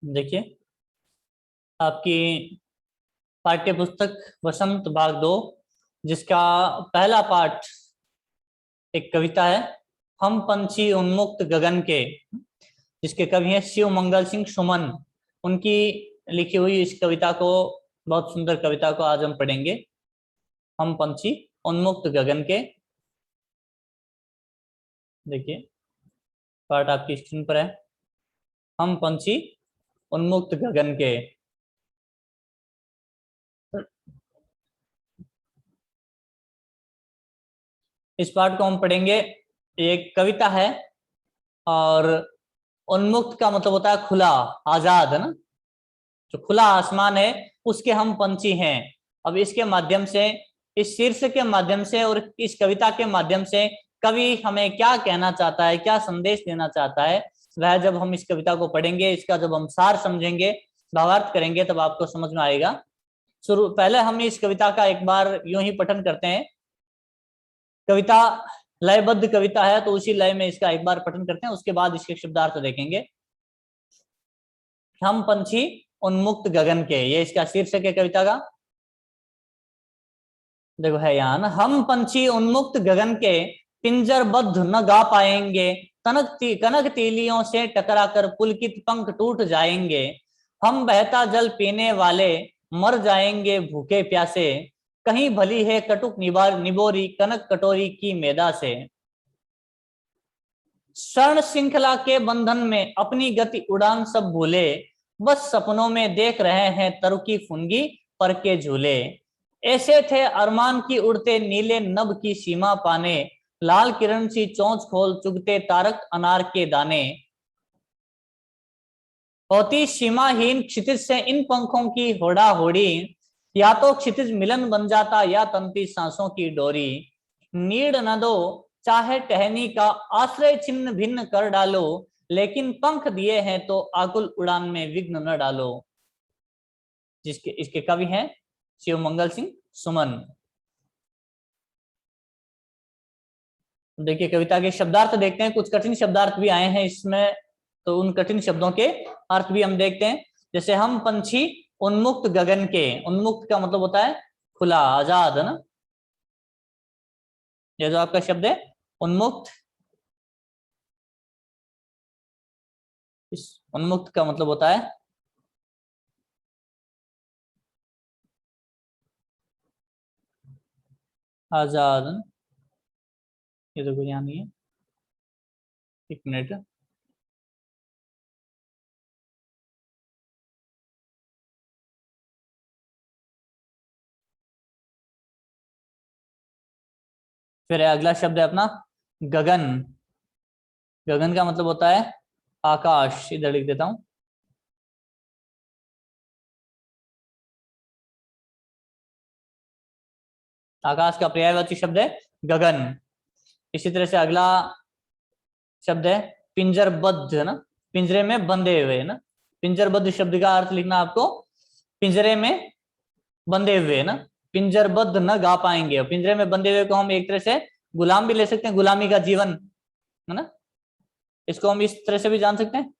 देखिए आपकी पाठ्य पुस्तक वसंत भाग 2 जिसका पहला पाठ एक कविता है, हम पंछी उन्मुक्त गगन के, जिसके कवि हैं शिव मंगल सिंह सुमन। उनकी लिखी हुई इस कविता को, बहुत सुंदर कविता को आज हम पढ़ेंगे। हम पंछी उन्मुक्त गगन के। देखिए पाठ आपकी स्क्रीन पर है। हम पंछी उन्मुक्त गगन के। इस पाठ को हम पढ़ेंगे। एक कविता है और उन्मुक्त का मतलब होता है खुला, आजाद, है ना। जो खुला आसमान है उसके हम पंछी हैं। अब इसके माध्यम से, इस शीर्षक के माध्यम से और इस कविता के माध्यम से कवि हमें क्या कहना चाहता है, क्या संदेश देना चाहता है, वह जब हम इस कविता को पढ़ेंगे, इसका जब हम सार समझेंगे, भावार्थ करेंगे, तब आपको समझ में आएगा। पहले हम इस कविता का एक बार यूं ही पठन करते हैं। कविता लयबद्ध कविता है तो उसी लय में इसका एक बार पठन करते हैं, उसके बाद इसके शब्दार्थ देखेंगे। हम पंछी उन्मुक्त गगन के, ये इसका शीर्षक है कविता का। देखो है यहाँ ना, हम पंछी उन्मुक्त गगन के, पिंजरबद्ध न गा पाएंगे, कनक तीलियों से टकरा कर पुलकित पंख टूट जाएंगे। हम बहता जल पीने वाले मर जाएंगे भूखे प्यासे, कहीं भली है कटुक निबोरी कनक कटोरी की मैदा से। स्वर्ण श्रृंखला के बंधन में अपनी गति उड़ान सब भूले, बस सपनों में देख रहे हैं तरु की फुनगी पर के झूले। ऐसे थे अरमान की उड़ते नीले नभ की सीमा पाने, लाल किरण सी चोंच खोल चुगते तारक अनार के दाने। होती सीमाहीन क्षितिज से इन पंखों की होड़ा होड़ी, या तो क्षितिज मिलन बन जाता या तंती सांसों की डोरी। नीड न दो चाहे टहनी का आश्रय छिन्न भिन्न कर डालो, लेकिन पंख दिए हैं तो आकुल उड़ान में विघ्न न डालो। जिसके इसके कवि हैं शिव मंगल सिंह सुमन। देखिए कविता के शब्दार्थ देखते हैं। कुछ कठिन शब्दार्थ भी आए हैं इसमें, तो उन कठिन शब्दों के अर्थ भी हम देखते हैं। जैसे हम पंछी उन्मुक्त गगन के, उन्मुक्त का मतलब होता है खुला, आजाद, है ना। ये जो आपका शब्द है उन्मुक्त, इस उन्मुक्त का मतलब होता है आजाद। ये देखो यहाँ नहीं है, एक मिनट। फिर अगला शब्द है अपना गगन। गगन का मतलब होता है आकाश। इधर लिख देता हूं, आकाश का पर्यायवाची शब्द है गगन। इसी तरह से अगला शब्द है पिंजरबद्ध, है ना, पिंजरे में बंधे हुए, है ना। पिंजरबद्ध शब्द का अर्थ लिखना आपको, पिंजरे में बंधे हुए, है ना। पिंजरबद्ध न गा पाएंगे, पिंजरे में बंधे हुए को हम एक तरह से गुलाम भी ले सकते हैं, गुलामी का जीवन, है ना। इसको हम इस तरह से भी जान सकते हैं।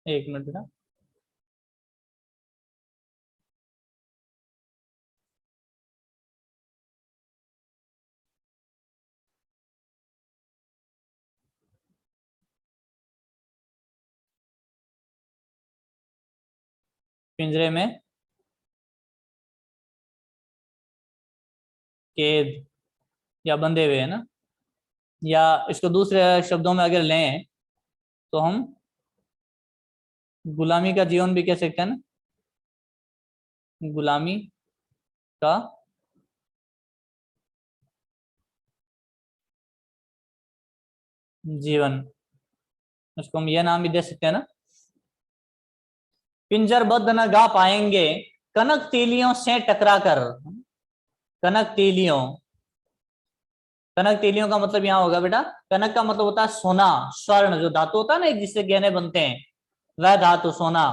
एक मिनट बेटा। पिंजरे में कैद या बंधे हुए, है ना। या इसको दूसरे शब्दों में अगर लें तो हम गुलामी का जीवन भी कह सकते हैं ना, गुलामी का जीवन, उसको हम यह नाम भी दे सकते हैं ना। पिंजरबद्ध न गा पाएंगे कनक तीलियों से टकरा कर। कनक तीलियों, कनक तीलियों का मतलब यहाँ होगा बेटा, कनक का मतलब होता है सोना, स्वर्ण जो धातु होता है ना जिससे गहने बनते हैं, वह धातु सोना।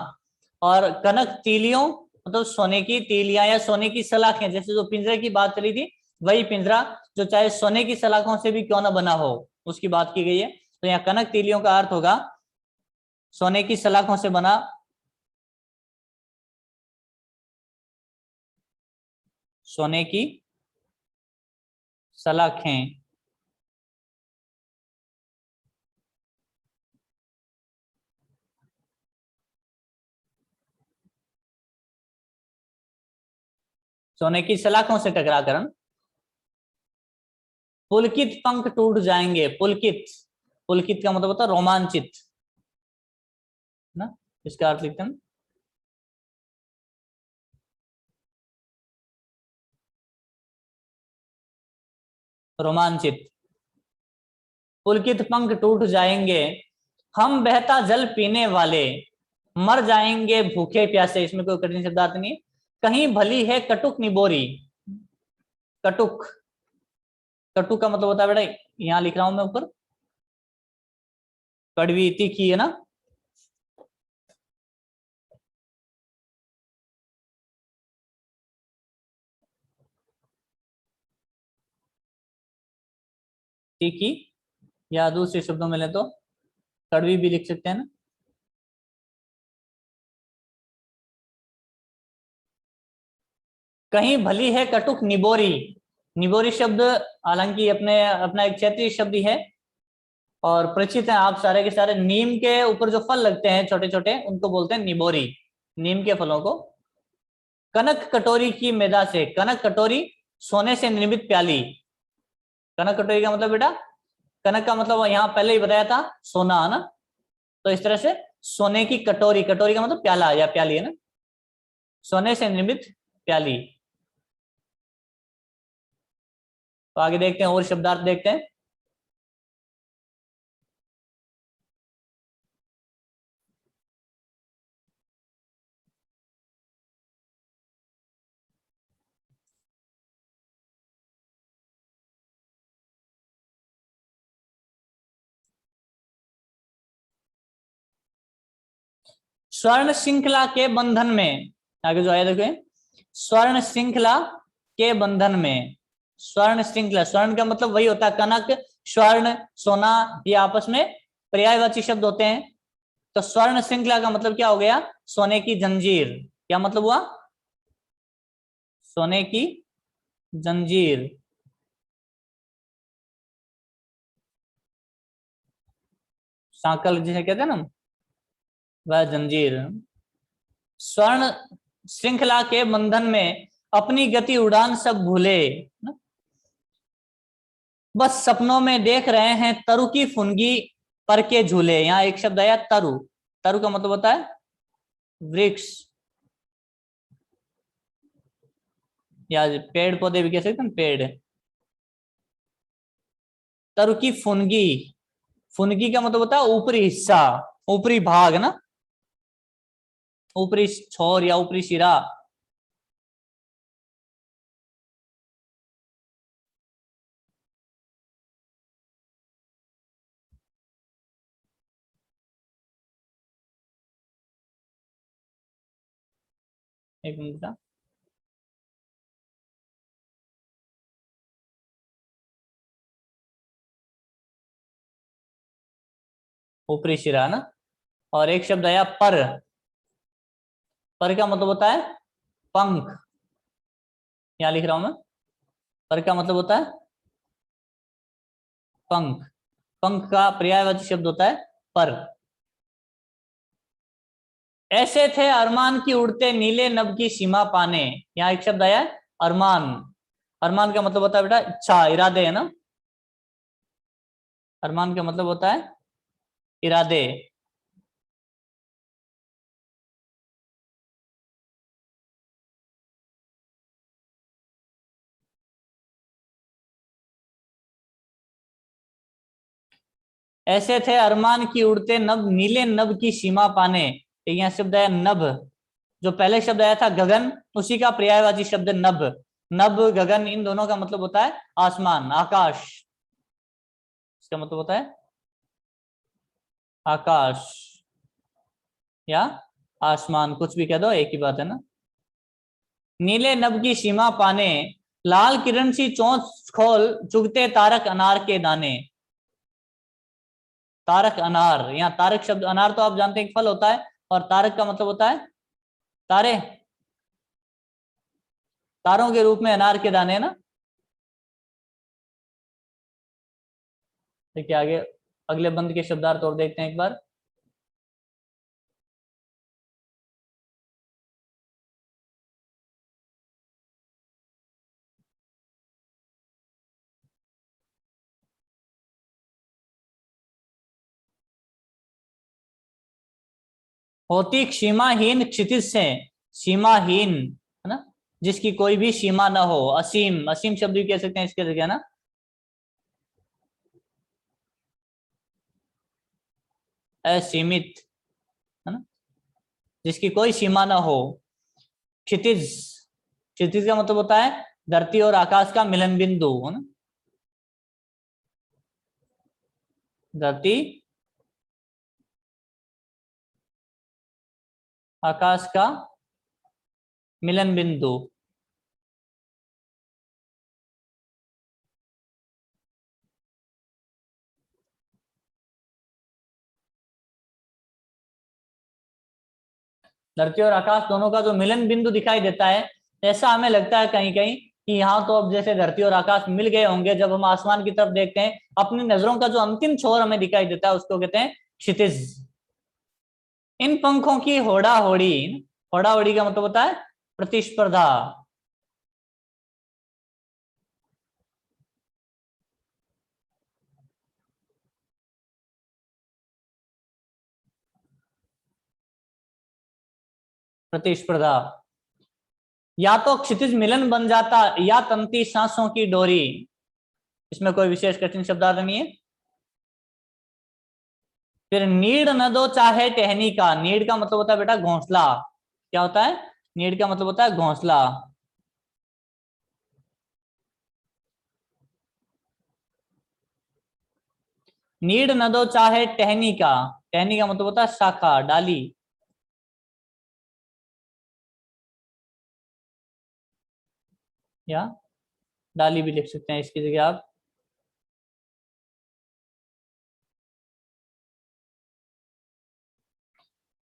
और कनक तीलियों मतलब सोने की तीलियां या सोने की सलाखें, जैसे जो पिंजरे की बात चली थी वही पिंजरा जो चाहे सोने की सलाखों से भी क्यों ना बना हो उसकी बात की गई है। तो यहाँ कनक तीलियों का अर्थ होगा सोने की सलाखों से बना, सोने की सलाखें। सोने की सलाखों से टकरा कर पुलकित पंख टूट जाएंगे। पुलकित, पुलकित का मतलब होता है रोमांचित ना, इसका अर्थ लिखते हैं रोमांचित। पुलकित पंख टूट जाएंगे, हम बहता जल पीने वाले मर जाएंगे भूखे प्यासे। इसमें कोई कठिन शब्दार्थ नहीं है। कहीं भली है कटुक निबोरी। कटुक, कटुक का मतलब होता है बेटा, यहां लिख रहा हूं मैं ऊपर, कड़वी तीखी है ना। तीखी, या दूसरे शब्दों में ले तो कड़वी भी लिख सकते हैं ना। कहीं भली है कटुक निबोरी। निबोरी शब्द हालांकि अपने अपना एक क्षेत्रीय शब्द ही है और परिचित है आप सारे के सारे। नीम के ऊपर जो फल लगते हैं छोटे छोटे उनको बोलते हैं निबोरी, नीम के फलों को। कनक कटोरी की मेदा से, कनक कटोरी सोने से निर्मित प्याली। कनक कटोरी का मतलब बेटा, कनक का मतलब यहाँ पहले ही बताया था सोना है ना, तो इस तरह से सोने की कटोरी, कटोरी का मतलब प्याला या प्याली है ना, सोने से निर्मित प्याली। तो आगे देखते हैं और शब्दार्थ देखते हैं। स्वर्ण श्रृंखला के बंधन में, आगे जो आया देखो, स्वर्ण श्रृंखला के बंधन में। स्वर्ण श्रृंखला, स्वर्ण का मतलब वही होता है कनक, स्वर्ण, सोना, ये आपस में पर्यायवाची शब्द होते हैं। तो स्वर्ण श्रृंखला का मतलब क्या हो गया, सोने की जंजीर। क्या मतलब हुआ, सोने की जंजीर। सांकल जिसे कहते हैं ना, वह जंजीर। स्वर्ण श्रृंखला के बंधन में अपनी गति उड़ान सब भूले, बस सपनों में देख रहे हैं तरु की फुनगी पर के झूले। यहाँ एक शब्द आया तरु, तरु का मतलब होता है वृक्ष या पेड़ पौधे भी कह सकते हैं, पेड़। तरु की फुनगी, फुनगी का मतलब होता है ऊपरी हिस्सा, ऊपरी भाग ना, ऊपरी छोर या ऊपरी सिरा। एक मिनट का, ऊपरी सिरा ना। और एक शब्द आया पर, पर का मतलब होता है पंख। यहाँ लिख रहा हूं मैं, पर का मतलब होता है पंख। पंख का पर्यायवाची शब्द होता है पर। ऐसे थे अरमान की उड़ते नीले नभ की सीमा पाने। यहाँ एक शब्द आया है अरमान। अरमान का मतलब होता है बेटा इच्छा, इरादे है ना। अरमान का मतलब होता है इरादे। ऐसे थे अरमान की उड़ते नभ नीले नभ की सीमा पाने। यहाँ शब्द है नभ, जो पहले शब्द आया था गगन, उसी का पर्यायवाची शब्द नभ। नभ गगन इन दोनों का मतलब होता है आसमान, आकाश। इसका मतलब होता है आकाश या आसमान, कुछ भी कह दो एक ही बात है ना। नीले नभ की सीमा पाने, लाल किरण सी चोंच खोल, चुगते तारक अनार के दाने। तारक अनार, यहाँ तारक शब्द, अनार तो आप जानते हैं एक फल होता है, और तारक का मतलब होता है तारे, तारों के रूप में अनार के दाने ना। देखिए आगे अगले बंद के शब्दार्थ और देखते हैं एक बार। होती सीमाहीन क्षितिज से, सीमाहीन है ना, जिसकी कोई भी सीमा ना हो, असीम, असीम शब्द भी कह सकते हैं इसके जगह ना। असीमित है ना, जिसकी कोई सीमा ना हो। क्षितिज, क्षितिज का मतलब होता है धरती और आकाश का मिलन बिंदु है ना, धरती आकाश का मिलन बिंदु। धरती और आकाश दोनों का जो मिलन बिंदु दिखाई देता है, ऐसा हमें लगता है कहीं कहीं कि यहाँ तो अब जैसे धरती और आकाश मिल गए होंगे। जब हम आसमान की तरफ देखते हैं, अपनी नजरों का जो अंतिम छोर हमें दिखाई देता है उसको कहते हैं क्षितिज। इन पंखों की होड़ा होड़ी, होड़ा होड़ी का मतलब होता है प्रतिस्पर्धा। प्रतिस्पर्धा, या तो क्षितिज मिलन बन जाता, या तंती सांसों की डोरी। इसमें कोई विशेष कठिन शब्दार्थ नहीं है। फिर नीड न दो चाहे टहनी का, नीड का मतलब होता है बेटा घोंसला। क्या होता है? नीड का मतलब होता है घोंसला। नीड न दो चाहे टहनी का, टहनी का मतलब होता है शाखा, डाली। या डाली भी लिख सकते हैं इसकी जगह आप।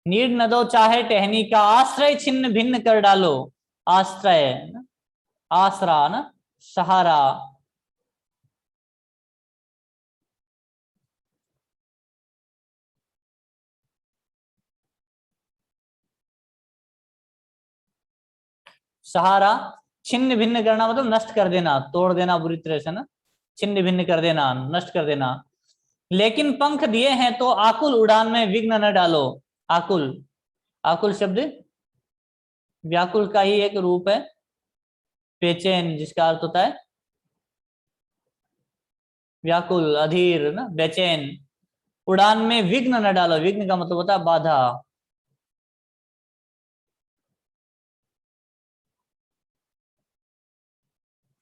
नीड न दो चाहे टहनी का, आश्रय छिन्न भिन्न कर डालो। आश्रय, आसरा ना, सहारा। सहारा, छिन्न भिन्न करना मतलब नष्ट कर देना, तोड़ देना बुरी तरह से ना, छिन्न भिन्न कर देना, नष्ट कर देना। लेकिन पंख दिए हैं तो आकुल उड़ान में विघ्न न डालो। आकुल, आकुल शब्द व्याकुल का ही एक रूप है, बेचैन जिसका अर्थ होता है व्याकुल, अधीर ना, बेचैन। उड़ान में विघ्न न डालो, विघ्न का मतलब होता है बाधा।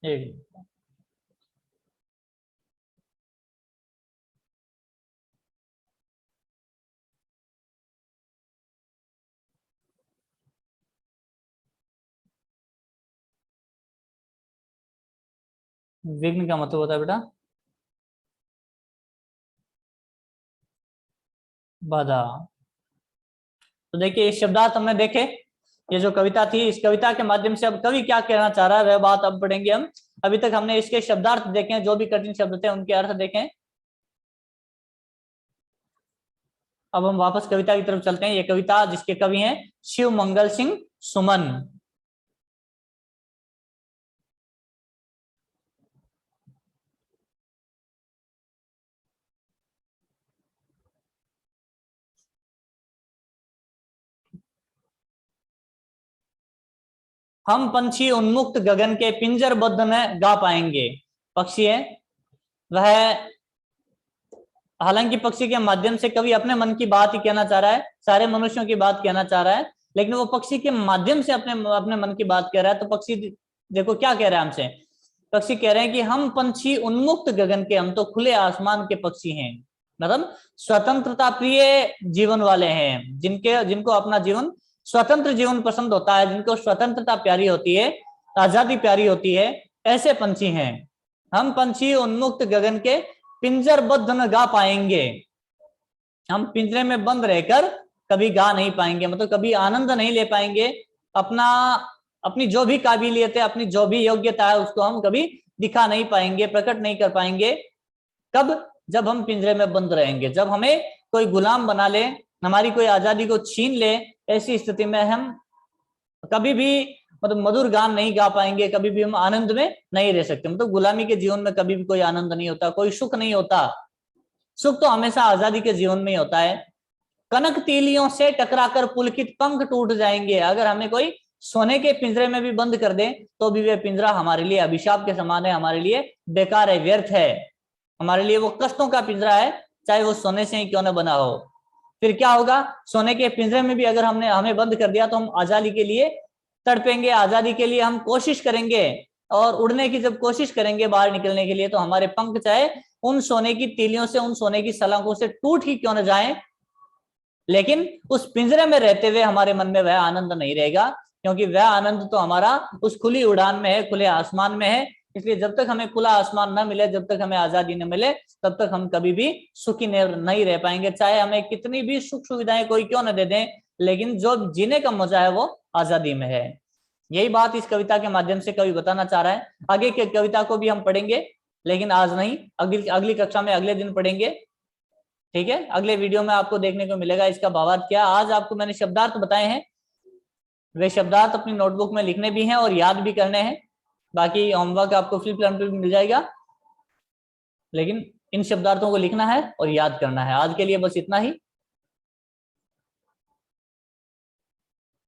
एक विघ्न का मतलब होता है बेटा बाधा। तो देखिए इस शब्दार्थ हमने देखे, ये जो कविता थी, इस कविता के माध्यम से अब कवि क्या कहना चाह रहा है वह बात अब पढ़ेंगे हम। अभी तक हमने इसके शब्दार्थ देखे, जो भी कठिन शब्द थे उनके अर्थ देखें। अब हम वापस कविता की तरफ चलते हैं। ये कविता जिसके कवि हैं शिव मंगल सिंह सुमन। हम पंछी उन्मुक्त गगन के पिंजरबद्ध में गा पाएंगे। पक्षी है वह, हालांकि पक्षी के माध्यम से कवि अपने मन की बात ही कहना चाह रहा है, सारे मनुष्यों की बात कहना चाह रहा है, लेकिन वो पक्षी के माध्यम से अपने अपने मन की बात कह रहा है। तो पक्षी देखो क्या कह रहा है हमसे। पक्षी कह रहे हैं कि हम पंछी उन्मुक्त गगन के, हम तो खुले आसमान के पक्षी हैं, मतलब स्वतंत्रता प्रिय जीवन वाले हैं, जिनके जिनको अपना जीवन स्वतंत्र जीवन पसंद होता है, जिनको स्वतंत्रता प्यारी होती है, आजादी प्यारी होती है, ऐसे पंछी हैं। हम पंछी उन्मुक्त गगन के पिंजरबद्ध न गा पाएंगे। हम पिंजरे में बंद रहकर कभी गा नहीं पाएंगे, मतलब कभी आनंद नहीं ले पाएंगे। अपनी जो भी काबिलियत है, अपनी जो भी योग्यता है, उसको हम कभी दिखा नहीं पाएंगे, प्रकट नहीं कर पाएंगे। कब? जब हम पिंजरे में बंद रहेंगे, जब हमें कोई गुलाम बना ले, हमारी कोई आजादी को छीन ले, ऐसी स्थिति में हम कभी भी मतलब मधुर गान नहीं गा पाएंगे, कभी भी हम आनंद में नहीं रह सकते। मतलब गुलामी के जीवन में कभी भी कोई आनंद नहीं होता, कोई सुख नहीं होता। सुख तो हमेशा आजादी के जीवन में ही होता है। कनक तीलियों से टकराकर पुलकित पंख टूट जाएंगे। अगर हमें कोई सोने के पिंजरे में भी बंद कर दे तो भी वह पिंजरा हमारे लिए अभिशाप के समान है, हमारे लिए बेकार है, व्यर्थ है, हमारे लिए वो कष्टों का पिंजरा है, चाहे वो सोने से ही क्यों न बना हो। फिर क्या होगा? सोने के पिंजरे में भी अगर हमने हमें बंद कर दिया तो हम आजादी के लिए तड़पेंगे, आजादी के लिए हम कोशिश करेंगे, और उड़ने की जब कोशिश करेंगे बाहर निकलने के लिए, तो हमारे पंख चाहे उन सोने की तीलियों से, उन सोने की सलाखों से टूट ही क्यों न जाए, लेकिन उस पिंजरे में रहते हुए हमारे मन में वह आनंद नहीं रहेगा, क्योंकि वह आनंद तो हमारा उस खुली उड़ान में है, खुले आसमान में है। इसलिए जब तक हमें खुला आसमान न मिले, जब तक हमें आजादी न मिले, तब तक हम कभी भी सुखी नहीं रह पाएंगे। चाहे हमें कितनी भी सुख सुविधाएं कोई क्यों न दे दें, लेकिन जो जीने का मजा है वो आजादी में है। यही बात इस कविता के माध्यम से कवि बताना चाह रहा है। आगे की कविता को भी हम पढ़ेंगे, लेकिन आज नहीं, अगली कक्षा में अगले दिन पढ़ेंगे। ठीक है, अगले वीडियो में आपको देखने को मिलेगा इसका भावार्थ क्या। आज आपको मैंने शब्दार्थ बताए हैं, वे शब्दार्थ अपनी नोटबुक में लिखने भी हैं और याद भी करने हैं। बाकी होमवर्क आपको फ्लिप लर्न पे भी मिल जाएगा, लेकिन इन शब्दार्थों को लिखना है और याद करना है। आज के लिए बस इतना ही।